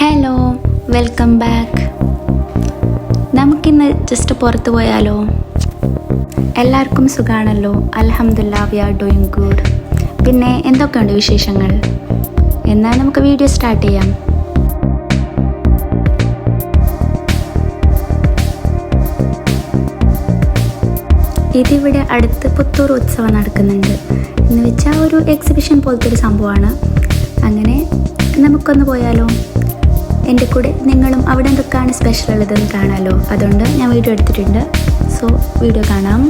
Hello, welcome back. നമുക്കിന്ന് just പുറത്ത് പോയാലോ? എല്ലാവർക്കും സുഖമാണല്ലോ? അൽഹംദുലില്ലാ, വി ആർ ഡൂയിങ് ഗുഡ്. പിന്നെ എന്തൊക്കെയുണ്ട് വിശേഷങ്ങൾ? എന്നാൽ നമുക്ക് വീഡിയോ സ്റ്റാർട്ട് ചെയ്യാം. ഇതിവിടെ അടുത്ത് പുത്തൂർ ഉത്സവം നടക്കുന്നുണ്ട്. എന്ന് വെച്ചാൽ ഒരു എക്സിബിഷൻ പോലത്തെ ഒരു സംഭവമാണ്. അങ്ങനെ നമുക്കൊന്ന് പോയാലോ? എൻ്റെ കൂടെ നിങ്ങളും അവിടെ എന്തൊക്കെയാണ് സ്പെഷ്യൽ ഉള്ളതെന്ന് കാണാമല്ലോ. അതുകൊണ്ട് ഞാൻ വീഡിയോ എടുത്തിട്ടുണ്ട്. സോ വീഡിയോ കാണാം.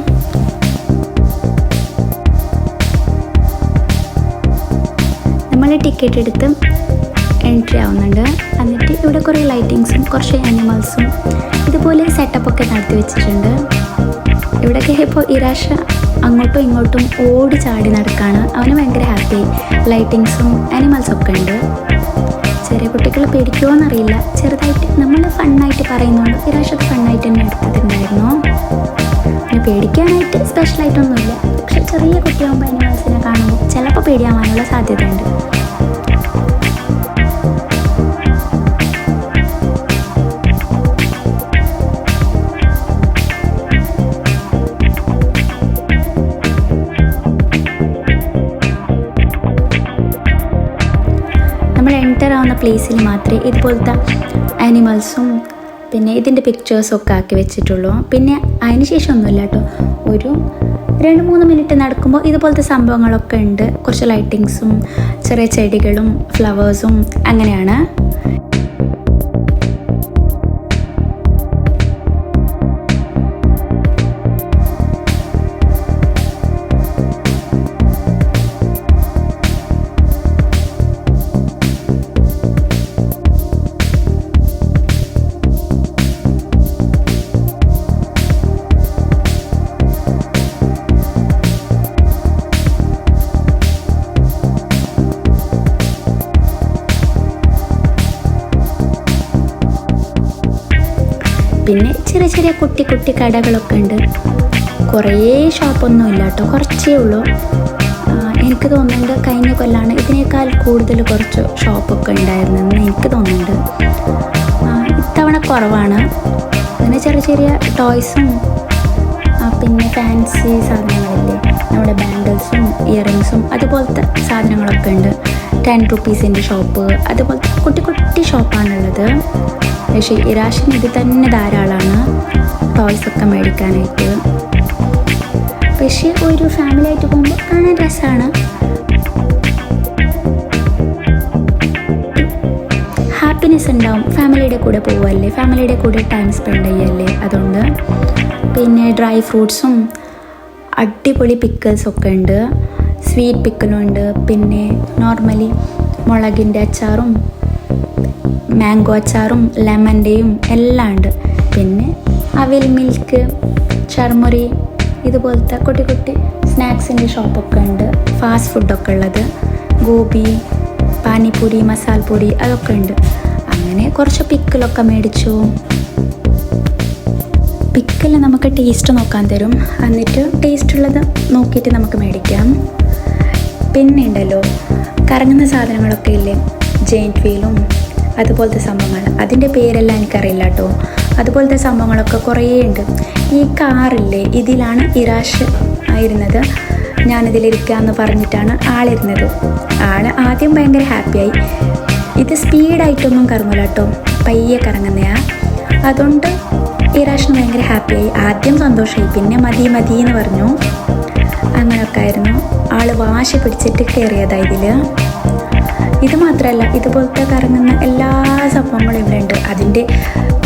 നമ്മൾ ടിക്കറ്റ് എടുത്ത് എൻട്രി ആവുന്നുണ്ട്. എന്നിട്ട് ഇവിടെ കുറേ ലൈറ്റിങ്സും കുറച്ച് ആനിമൽസും ഇതുപോലെ സെറ്റപ്പൊക്കെ നടത്തി വെച്ചിട്ടുണ്ട്. ഇവിടെയൊക്കെ ഇപ്പോൾ ഇരാഷ അങ്ങോട്ടും ഇങ്ങോട്ടും ഓടി ചാടി നടക്കുകയാണ്. അവന് ഭയങ്കര ഹാപ്പി. ലൈറ്റിങ്സും ആനിമൽസൊക്കെ ഉണ്ട്. ചെറിയ കുട്ടികൾ പേടിക്കുമോ എന്നറിയില്ല. ചെറുതായിട്ട് നമ്മൾ ഫണ്ണായിട്ട് പറയുന്നുണ്ട്. ഇരാഷത് ഫണ്ണായിട്ട് തന്നെ എടുത്തിട്ടുണ്ടായിരുന്നു. പിന്നെ പേടിക്കാനായിട്ട് സ്പെഷ്യലായിട്ടൊന്നുമില്ല. പക്ഷെ ചെറിയ കുട്ടിയാകുമ്പോൾ ആനിമൽസിനെ കാണുമ്പോൾ ചിലപ്പോൾ പേടിയാവാനുള്ള സാധ്യതയുണ്ട്. നമ്മൾ എൻ്റർ ആവുന്ന പ്ലേസിൽ മാത്രമേ ഇതുപോലത്തെ ആനിമൽസും പിന്നെ ഇതിൻ്റെ പിക്ചേഴ്സും ഒക്കെ ആക്കി വെച്ചിട്ടുള്ളൂ. പിന്നെ അതിന് ശേഷം ഒന്നുമില്ല കേട്ടോ. ഒരു 2-3 മിനിറ്റ് നടക്കുമ്പോൾ ഇതുപോലത്തെ സംഭവങ്ങളൊക്കെ ഉണ്ട്. കുറച്ച് ലൈറ്റിങ്സും ചെറിയ ചെടികളും ഫ്ലവേഴ്സും അങ്ങനെയാണ്. പിന്നെ ചെറിയ ചെറിയ കുട്ടി കുട്ടി കടകളൊക്കെ ഉണ്ട്. കുറേ ഷോപ്പൊന്നും ഇല്ല കേട്ടോ, കുറച്ചേ ഉള്ളൂ. എനിക്ക് തോന്നുന്നുണ്ട് കഴിഞ്ഞ കൊല്ലാണ് ഇതിനേക്കാൾ കൂടുതൽ കുറച്ച് ഷോപ്പൊക്കെ ഉണ്ടായിരുന്നെന്ന് എനിക്ക് തോന്നുന്നുണ്ട്. ഇത്തവണ കുറവാണ്. അങ്ങനെ ചെറിയ ചെറിയ ടോയ്സും പിന്നെ ഫാൻസി സാധനങ്ങളില്ലേ, നമ്മുടെ ബാംഗിൾസും ഇയറിങ്സും അതുപോലത്തെ സാധനങ്ങളൊക്കെ ഉണ്ട്. 10 റുപ്പീസിൻ്റെ ഷോപ്പ്, അതുപോലത്തെ കുട്ടി കുട്ടി ഷോപ്പാണുള്ളത്. പക്ഷേ ഇരാഷിന് ഇത് തന്നെ ധാരാളമാണ് ടോയ്സൊക്കെ മേടിക്കാനായിട്ട്. പക്ഷേ ഒരു ഫാമിലി ആയിട്ട് പോകുമ്പോൾ കാണാൻ രസമാണ്. ഹാപ്പിനെസ് ഉണ്ടാവും. ഫാമിലിയുടെ കൂടെ പോവുമല്ലേ, ഫാമിലിയുടെ കൂടെ ടൈം സ്പെൻഡ് ചെയ്യല്ലേ, അതുകൊണ്ട്. പിന്നെ ഡ്രൈ ഫ്രൂട്ട്സും അടിപൊളി പിക്കിൾസൊക്കെ ഉണ്ട്. സ്വീറ്റ് പിക്കിളും ഉണ്ട്. പിന്നെ നോർമലി മുളകിൻ്റെ അച്ചാറും മാംഗോ അച്ചാറും ലെമൻ്റെയും എല്ലാം ഉണ്ട്. പിന്നെ അവിൽ മിൽക്ക്, ചർമുറി ഇതുപോലത്തെ കുട്ടി കുട്ടി സ്നാക്സിൻ്റെ ഷോപ്പൊക്കെ ഉണ്ട്. ഫാസ്റ്റ് ഫുഡൊക്കെ ഉള്ളത്, ഗോബി, പാനിപ്പൂരി, മസാലപ്പൂരി അതൊക്കെ ഉണ്ട്. അങ്ങനെ കുറച്ച് പിക്കിളൊക്കെ മേടിച്ചു. പിക്കിൾ നമുക്ക് ടേസ്റ്റ് നോക്കാൻ തരും. എന്നിട്ട് ടേസ്റ്റുള്ളത് നോക്കിയിട്ട് നമുക്ക് മേടിക്കാം. പിന്നെ ഉണ്ടല്ലോ കറങ്ങുന്ന സാധനങ്ങളൊക്കെ ഇല്ലേ, ജെയിൻറ്റ് വീലും അതുപോലത്തെ സംഭവങ്ങൾ. അതിൻ്റെ പേരെല്ലാം എനിക്കറിയില്ല കേട്ടോ. അതുപോലത്തെ സംഭവങ്ങളൊക്കെ കുറേ ഉണ്ട്. ഈ കാറില്ലേ, ഇതിലാണ് ഇരാഷ് ആയിരുന്നത്. ഞാനിതിലിരിക്കാമെന്ന് പറഞ്ഞിട്ടാണ് ആളിരുന്നത്. ആദ്യം ഭയങ്കര ഹാപ്പിയായി. ഇത് സ്പീഡായിട്ടൊന്നും കറങ്ങില്ല കേട്ടോ, പയ്യെ കറങ്ങുന്നതാണ്. അതുകൊണ്ട് ഇരാഷിന് ഭയങ്കര ഹാപ്പിയായി. ആദ്യം സന്തോഷമായി, പിന്നെ മതി മതി എന്ന് പറഞ്ഞു. അങ്ങനെയൊക്കെ ആയിരുന്നു. ആൾ വാശി പിടിച്ചിട്ട് കയറിയതാണ് ഇതിൽ. ഇത് മാത്രമല്ല, ഇതുപോലത്തെ കറങ്ങുന്ന എല്ലാ സംഭവങ്ങളും ഇവിടെ ഉണ്ട്. അതിൻ്റെ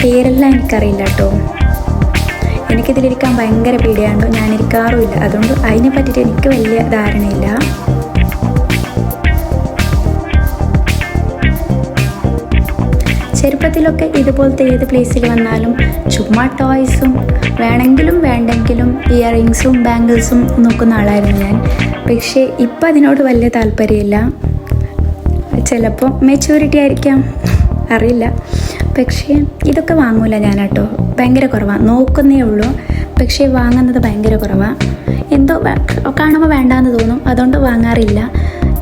പേരെല്ലാം എനിക്കറിയില്ല കേട്ടോ. എനിക്കിതിലിരിക്കാൻ ഭയങ്കര പേടിയാണ്ടോ, ഞാനിരിക്കാറുമില്ല. അതുകൊണ്ട് അതിനെ പറ്റിയിട്ട് എനിക്ക് വലിയ ധാരണയില്ല. ചെറുപ്പത്തിലൊക്കെ ഇതുപോലത്തെ ഏത് പ്ലേസിൽ വന്നാലും ചുമ്മാ ടോയ്സും വേണമെങ്കിലും വേണ്ടെങ്കിലും ഇയറിങ്സും ബാംഗിൾസും നോക്കുന്ന ആളായിരുന്നു ഞാൻ. പക്ഷേ ഇപ്പം അതിനോട് വലിയ താല്പര്യമില്ല. ചിലപ്പോൾ മെച്യൂരിറ്റി ആയിരിക്കാം, അറിയില്ല. പക്ഷേ ഇതൊക്കെ വാങ്ങൂല ഞാൻ കേട്ടോ. ഭയങ്കര കുറവാണ്. നോക്കുന്നേ ഉള്ളൂ, പക്ഷേ വാങ്ങുന്നത് ഭയങ്കര കുറവാണ്. എന്തോ കാണുമ്പോൾ വേണ്ടാന്ന് തോന്നും, അതുകൊണ്ട് വാങ്ങാറില്ല.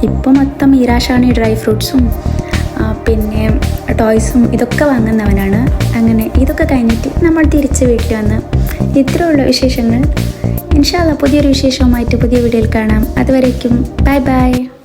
ഇപ്പോൾ മൊത്തം ഇരാഷാണ് ഡ്രൈ ഫ്രൂട്ട്സും പിന്നെ ടോയ്സും ഇതൊക്കെ വാങ്ങുന്നവനാണ്. അങ്ങനെ ഇതൊക്കെ കഴിഞ്ഞിട്ട് നമ്മൾ തിരിച്ച് വീട്ടിൽ വന്ന് ഇത്രയുള്ള വിശേഷങ്ങൾ. ഇൻഷാ അല്ലാ പുതിയൊരു വിശേഷവുമായിട്ട് പുതിയ വീഡിയോയിൽ കാണാം. അതുവരേക്കും ബൈ ബൈ.